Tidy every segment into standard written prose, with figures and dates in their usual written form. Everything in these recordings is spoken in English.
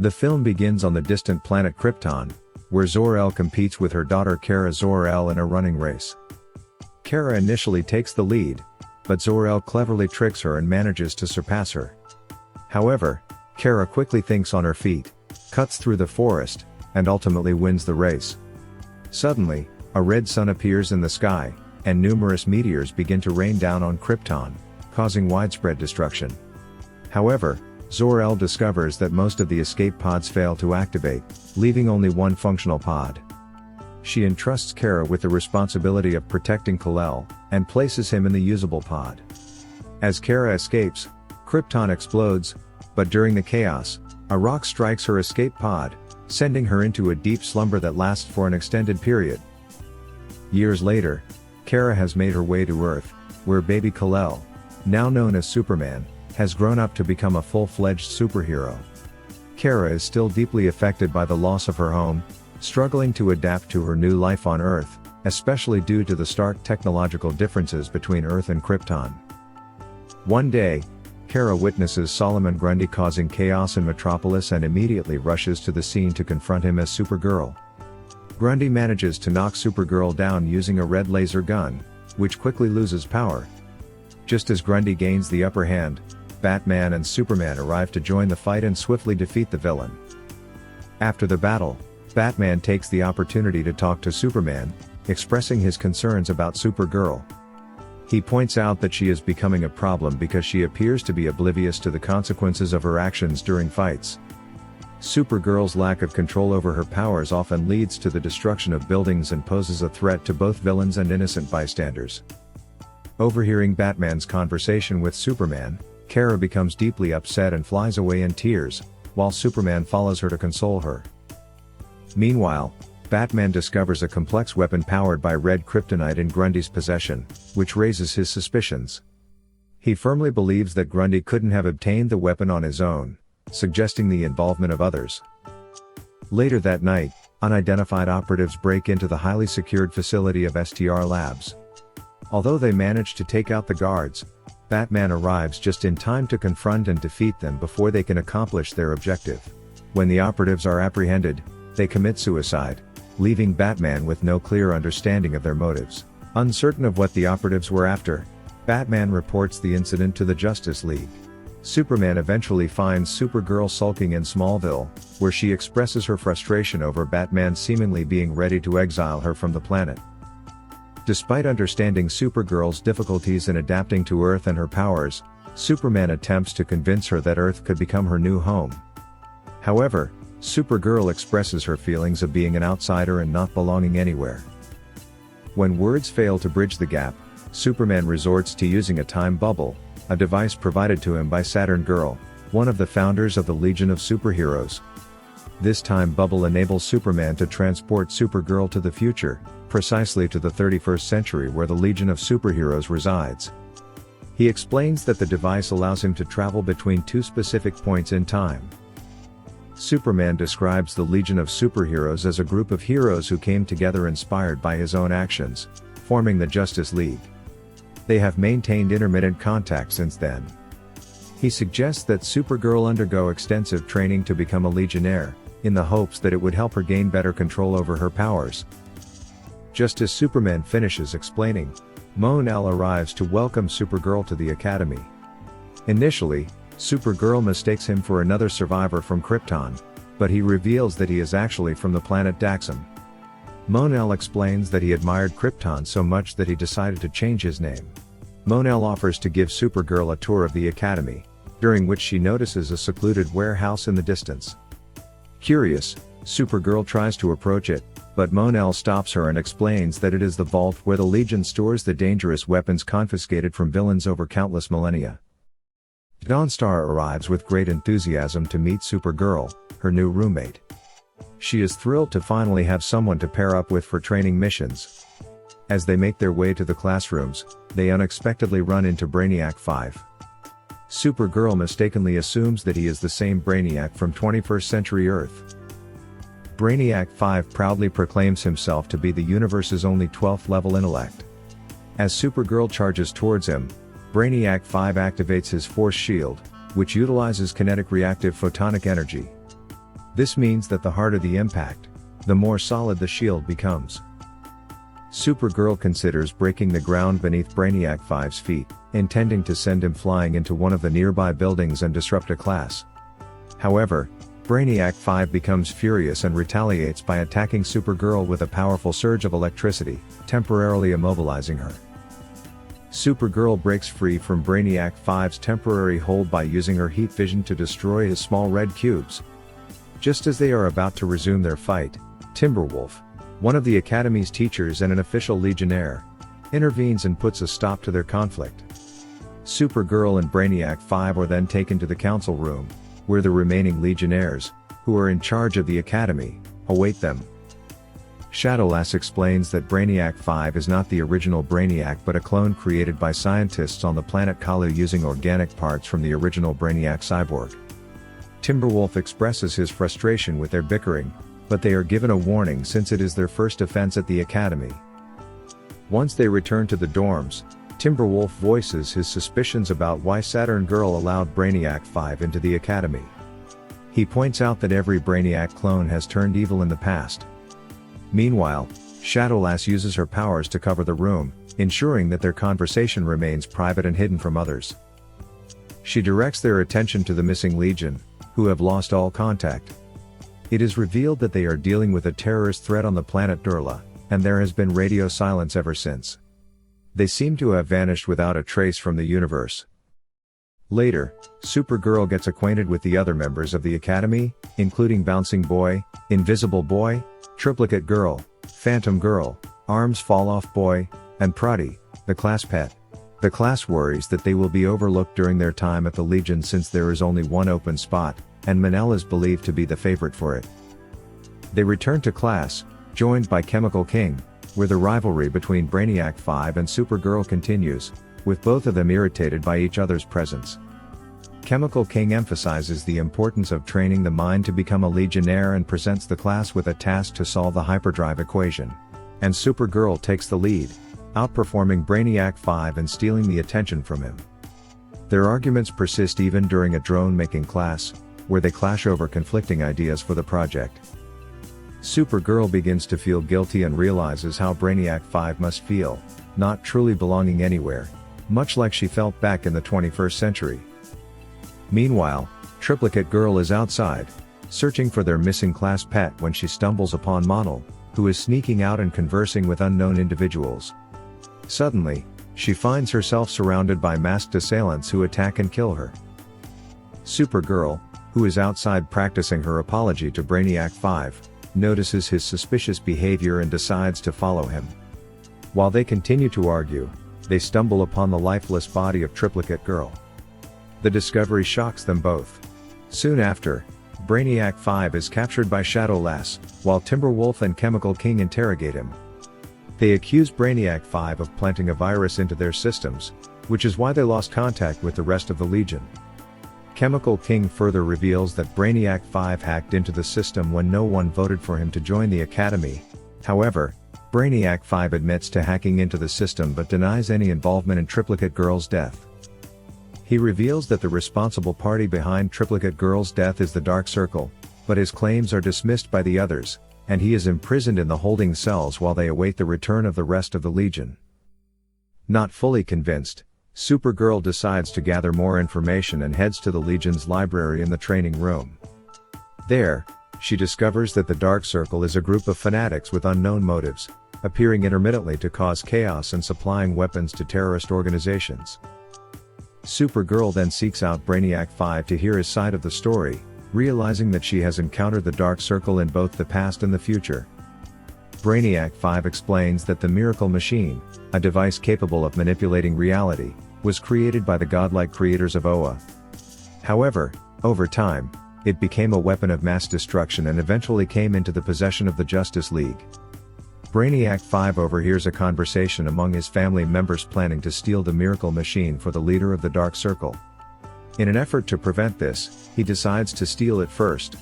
The film begins on the distant planet Krypton, where Zor-El competes with her daughter Kara Zor-El in a running race. Kara initially takes the lead, but Zor-El cleverly tricks her and manages to surpass her. However, Kara quickly thinks on her feet, cuts through the forest, and ultimately wins the race. Suddenly, a red sun appears in the sky, and numerous meteors begin to rain down on Krypton, causing widespread destruction. However, Zor-El discovers that most of the escape pods fail to activate, leaving only one functional pod. She entrusts Kara with the responsibility of protecting Kal-El, and places him in the usable pod. As Kara escapes, Krypton explodes, but during the chaos, a rock strikes her escape pod, sending her into a deep slumber that lasts for an extended period. Years later, Kara has made her way to Earth, where baby Kal-El, now known as Superman, has grown up to become a full-fledged superhero. Kara is still deeply affected by the loss of her home, struggling to adapt to her new life on Earth, especially due to the stark technological differences between Earth and Krypton. One day, Kara witnesses Solomon Grundy causing chaos in Metropolis and immediately rushes to the scene to confront him as Supergirl. Grundy manages to knock Supergirl down using a red laser gun, which quickly loses power. Just as Grundy gains the upper hand, Batman and Superman arrive to join the fight and swiftly defeat the villain. After the battle, Batman takes the opportunity to talk to Superman, expressing his concerns about Supergirl. He points out that she is becoming a problem because she appears to be oblivious to the consequences of her actions during fights. Supergirl's lack of control over her powers often leads to the destruction of buildings and poses a threat to both villains and innocent bystanders. Overhearing Batman's conversation with Superman, Kara becomes deeply upset and flies away in tears, while Superman follows her to console her. Meanwhile, Batman discovers a complex weapon powered by red kryptonite in Grundy's possession, which raises his suspicions. He firmly believes that Grundy couldn't have obtained the weapon on his own, suggesting the involvement of others. Later that night, unidentified operatives break into the highly secured facility of STR Labs. Although they manage to take out the guards, Batman arrives just in time to confront and defeat them before they can accomplish their objective. When the operatives are apprehended, they commit suicide, leaving Batman with no clear understanding of their motives. Uncertain of what the operatives were after, Batman reports the incident to the Justice League. Superman eventually finds Supergirl sulking in Smallville, where she expresses her frustration over Batman seemingly being ready to exile her from the planet. Despite understanding Supergirl's difficulties in adapting to Earth and her powers, Superman attempts to convince her that Earth could become her new home. However, Supergirl expresses her feelings of being an outsider and not belonging anywhere. When words fail to bridge the gap, Superman resorts to using a time bubble, a device provided to him by Saturn Girl, one of the founders of the Legion of Superheroes. This time bubble enables Superman to transport Supergirl to the future, precisely to the 31st century where the Legion of Superheroes resides. He explains that the device allows him to travel between two specific points in time. Superman describes the Legion of Superheroes as a group of heroes who came together inspired by his own actions, forming the Justice League. They have maintained intermittent contact since then. He suggests that Supergirl undergo extensive training to become a Legionnaire, in the hopes that it would help her gain better control over her powers. Just as Superman finishes explaining, Mon-El arrives to welcome Supergirl to the Academy. Initially, Supergirl mistakes him for another survivor from Krypton, but he reveals that he is actually from the planet Daxam. Mon-El explains that he admired Krypton so much that he decided to change his name. Mon-El offers to give Supergirl a tour of the Academy, during which she notices a secluded warehouse in the distance. Curious, Supergirl tries to approach it, but Mon-El stops her and explains that it is the vault where the Legion stores the dangerous weapons confiscated from villains over countless millennia. Dawnstar arrives with great enthusiasm to meet Supergirl, her new roommate. She is thrilled to finally have someone to pair up with for training missions. As they make their way to the classrooms, they unexpectedly run into Brainiac 5. Supergirl mistakenly assumes that he is the same Brainiac from 21st century Earth. Brainiac 5 proudly proclaims himself to be the universe's only 12th level intellect. As Supergirl charges towards him, Brainiac 5 activates his force shield, which utilizes kinetic reactive photonic energy. This means that the harder the impact, the more solid the shield becomes. Supergirl considers breaking the ground beneath Brainiac 5's feet, intending to send him flying into one of the nearby buildings and disrupt a class. However, Brainiac 5 becomes furious and retaliates by attacking Supergirl with a powerful surge of electricity, temporarily immobilizing her. Supergirl breaks free from Brainiac 5's temporary hold by using her heat vision to destroy his small red cubes. Just as they are about to resume their fight, Timberwolf, one of the Academy's teachers and an official Legionnaire, intervenes and puts a stop to their conflict. Supergirl and Brainiac 5 are then taken to the council room, where the remaining Legionnaires, who are in charge of the Academy, await them. Shadowlass explains that Brainiac 5 is not the original Brainiac but a clone created by scientists on the planet Kalu using organic parts from the original Brainiac cyborg. Timberwolf expresses his frustration with their bickering, but they are given a warning since it is their first offense at the Academy. Once they return to the dorms, Timberwolf voices his suspicions about why Saturn Girl allowed Brainiac 5 into the Academy. He points out that every Brainiac clone has turned evil in the past. Meanwhile, Shadowlass uses her powers to cover the room, ensuring that their conversation remains private and hidden from others. She directs their attention to the missing Legion, who have lost all contact. It is revealed that they are dealing with a terrorist threat on the planet Durla, and there has been radio silence ever since. They seem to have vanished without a trace from the universe. Later, Supergirl gets acquainted with the other members of the Academy, including Bouncing Boy, Invisible Boy, Triplicate Girl, Phantom Girl, Arms Fall Off Boy, and Proddy, the class pet. The class worries that they will be overlooked during their time at the Legion since there is only one open spot, and Manel is believed to be the favorite for it. They return to class, joined by Chemical King, where the rivalry between Brainiac 5 and Supergirl continues, with both of them irritated by each other's presence. Chemical King emphasizes the importance of training the mind to become a Legionnaire and presents the class with a task to solve the hyperdrive equation. And Supergirl takes the lead, outperforming Brainiac 5 and stealing the attention from him. Their arguments persist even during a drone-making class, where they clash over conflicting ideas for the project. Supergirl begins to feel guilty and realizes how Brainiac 5 must feel, not truly belonging anywhere, much like she felt back in the 21st century. Meanwhile, Triplicate Girl is outside, searching for their missing class pet when she stumbles upon Monel, who is sneaking out and conversing with unknown individuals. Suddenly, she finds herself surrounded by masked assailants who attack and kill her. Supergirl, who is outside practicing her apology to Brainiac 5, notices his suspicious behavior and decides to follow him. While they continue to argue, they stumble upon the lifeless body of Triplicate Girl. The discovery shocks them both. Soon after, Brainiac 5 is captured by Shadowlass, while Timberwolf and Chemical King interrogate him. They accuse Brainiac 5 of planting a virus into their systems, which is why they lost contact with the rest of the Legion. Chemical King further reveals that Brainiac 5 hacked into the system when no one voted for him to join the Academy. However, Brainiac 5 admits to hacking into the system but denies any involvement in Triplicate Girl's death. He reveals that the responsible party behind Triplicate Girl's death is the Dark Circle, but his claims are dismissed by the others, and he is imprisoned in the holding cells while they await the return of the rest of the Legion. Not fully convinced, Supergirl decides to gather more information and heads to the Legion's library in the training room. There, she discovers that the Dark Circle is a group of fanatics with unknown motives, appearing intermittently to cause chaos and supplying weapons to terrorist organizations. Supergirl then seeks out Brainiac 5 to hear his side of the story, realizing that she has encountered the Dark Circle in both the past and the future. Brainiac 5 explains that the Miracle Machine, a device capable of manipulating reality, was created by the godlike creators of Oa. However, over time, it became a weapon of mass destruction and eventually came into the possession of the Justice League. Brainiac 5 overhears a conversation among his family members planning to steal the Miracle Machine for the leader of the Dark Circle. In an effort to prevent this, he decides to steal it first.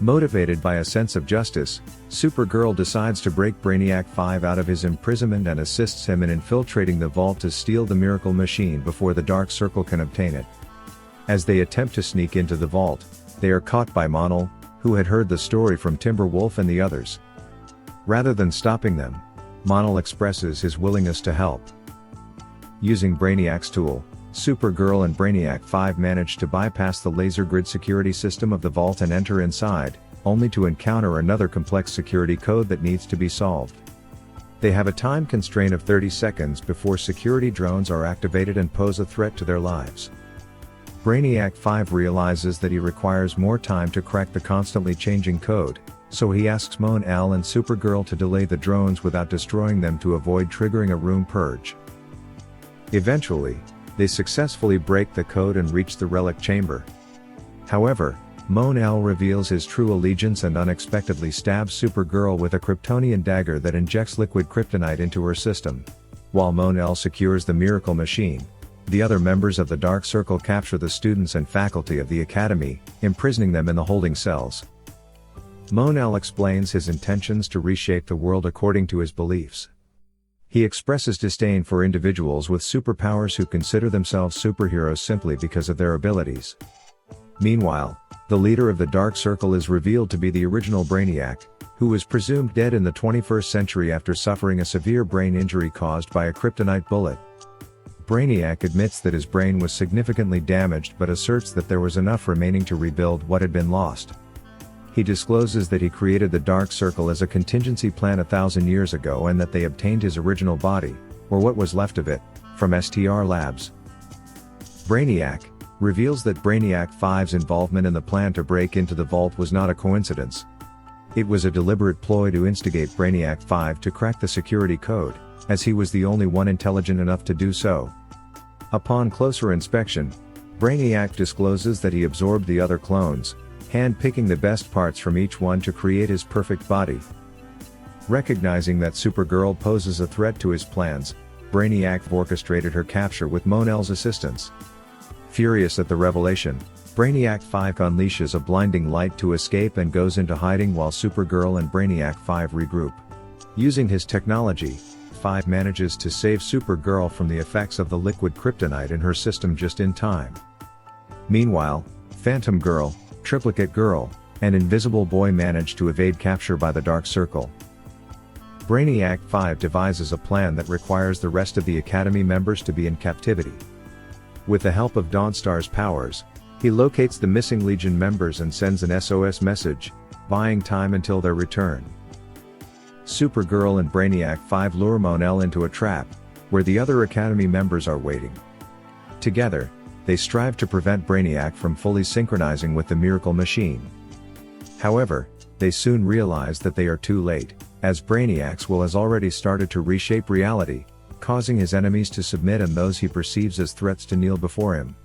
Motivated by a sense of justice, Supergirl decides to break Brainiac 5 out of his imprisonment and assists him in infiltrating the vault to steal the Miracle Machine before the Dark Circle can obtain it. As they attempt to sneak into the vault, they are caught by Monel, who had heard the story from Timberwolf and the others. Rather than stopping them, Mon-El expresses his willingness to help. Using Brainiac's tool, Supergirl and Brainiac 5 manage to bypass the laser grid security system of the vault and enter inside, only to encounter another complex security code that needs to be solved. They have a time constraint of 30 seconds before security drones are activated and pose a threat to their lives. Brainiac 5 realizes that he requires more time to crack the constantly changing code, so he asks Mon-El and Supergirl to delay the drones without destroying them to avoid triggering a room purge. Eventually, they successfully break the code and reach the relic chamber. However, Mon-El reveals his true allegiance and unexpectedly stabs Supergirl with a Kryptonian dagger that injects liquid kryptonite into her system. While Mon-El secures the miracle machine, the other members of the Dark Circle capture the students and faculty of the Academy, imprisoning them in the holding cells. Mon-El explains his intentions to reshape the world according to his beliefs. He expresses disdain for individuals with superpowers who consider themselves superheroes simply because of their abilities. Meanwhile, the leader of the Dark Circle is revealed to be the original Brainiac, who was presumed dead in the 21st century after suffering a severe brain injury caused by a kryptonite bullet. Brainiac admits that his brain was significantly damaged but asserts that there was enough remaining to rebuild what had been lost. He discloses that he created the Dark Circle as a contingency plan 1,000 years ago and that they obtained his original body, or what was left of it, from STR Labs. Brainiac reveals that Brainiac 5's involvement in the plan to break into the vault was not a coincidence. It was a deliberate ploy to instigate Brainiac 5 to crack the security code, as he was the only one intelligent enough to do so. Upon closer inspection, Brainiac discloses that he absorbed the other clones, hand-picking the best parts from each one to create his perfect body. Recognizing that Supergirl poses a threat to his plans, Brainiac orchestrated her capture with Mon-El's assistance. Furious at the revelation, Brainiac 5 unleashes a blinding light to escape and goes into hiding while Supergirl and Brainiac 5 regroup. Using his technology, 5 manages to save Supergirl from the effects of the liquid kryptonite in her system just in time. Meanwhile, Phantom Girl, Triplicate Girl, and Invisible Boy manage to evade capture by the Dark Circle. Brainiac 5 devises a plan that requires the rest of the Academy members to be in captivity. With the help of Dawnstar's powers, he locates the missing Legion members and sends an SOS message, buying time until their return. Supergirl and Brainiac 5 lure Mon-El into a trap, where the other Academy members are waiting. Together, they strive to prevent Brainiac from fully synchronizing with the miracle machine. However, they soon realize that they are too late, as Brainiac's will has already started to reshape reality, causing his enemies to submit and those he perceives as threats to kneel before him.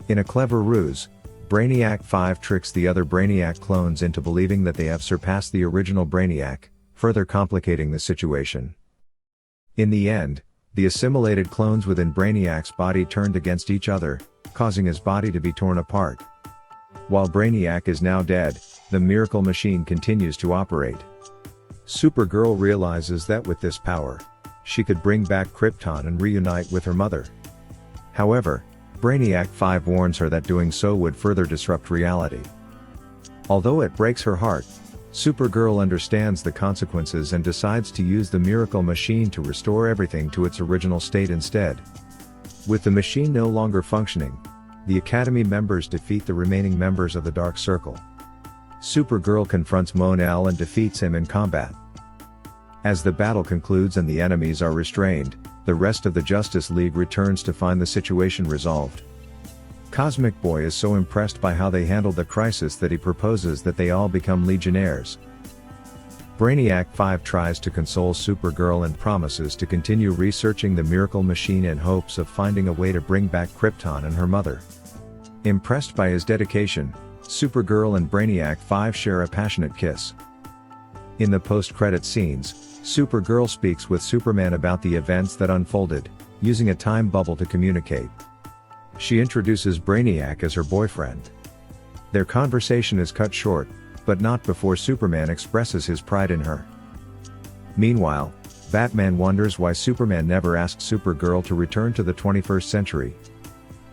In a clever ruse, Brainiac 5 tricks the other Brainiac clones into believing that they have surpassed the original Brainiac, further complicating the situation. In the end, the assimilated clones within Brainiac's body turned against each other, causing his body to be torn apart. While Brainiac is now dead, the miracle machine continues to operate. Supergirl realizes that with this power, she could bring back Krypton and reunite with her mother. However, Brainiac 5 warns her that doing so would further disrupt reality. Although it breaks her heart, Supergirl understands the consequences and decides to use the miracle machine to restore everything to its original state instead. With the machine no longer functioning, the Academy members defeat the remaining members of the Dark Circle. Supergirl confronts Mon-El and defeats him in combat. As the battle concludes and the enemies are restrained, the rest of the Justice League returns to find the situation resolved. Cosmic Boy is so impressed by how they handled the crisis that he proposes that they all become Legionnaires. Brainiac 5 tries to console Supergirl and promises to continue researching the miracle machine in hopes of finding a way to bring back Krypton and her mother. Impressed by his dedication, Supergirl and Brainiac 5 share a passionate kiss. In the post-credit scenes, Supergirl speaks with Superman about the events that unfolded, using a time bubble to communicate. She introduces Brainiac as her boyfriend. Their conversation is cut short, but not before Superman expresses his pride in her. Meanwhile, Batman wonders why Superman never asked Supergirl to return to the 21st century.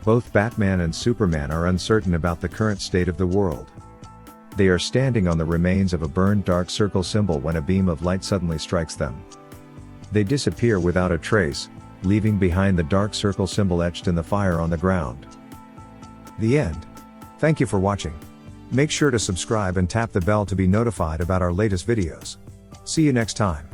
Both Batman and Superman are uncertain about the current state of the world. They are standing on the remains of a burned dark circle symbol when a beam of light suddenly strikes them. They disappear without a trace, leaving behind the dark circle symbol etched in the fire on the ground. The end. Thank you for watching. Make sure to subscribe and tap the bell to be notified about our latest videos. See you next time.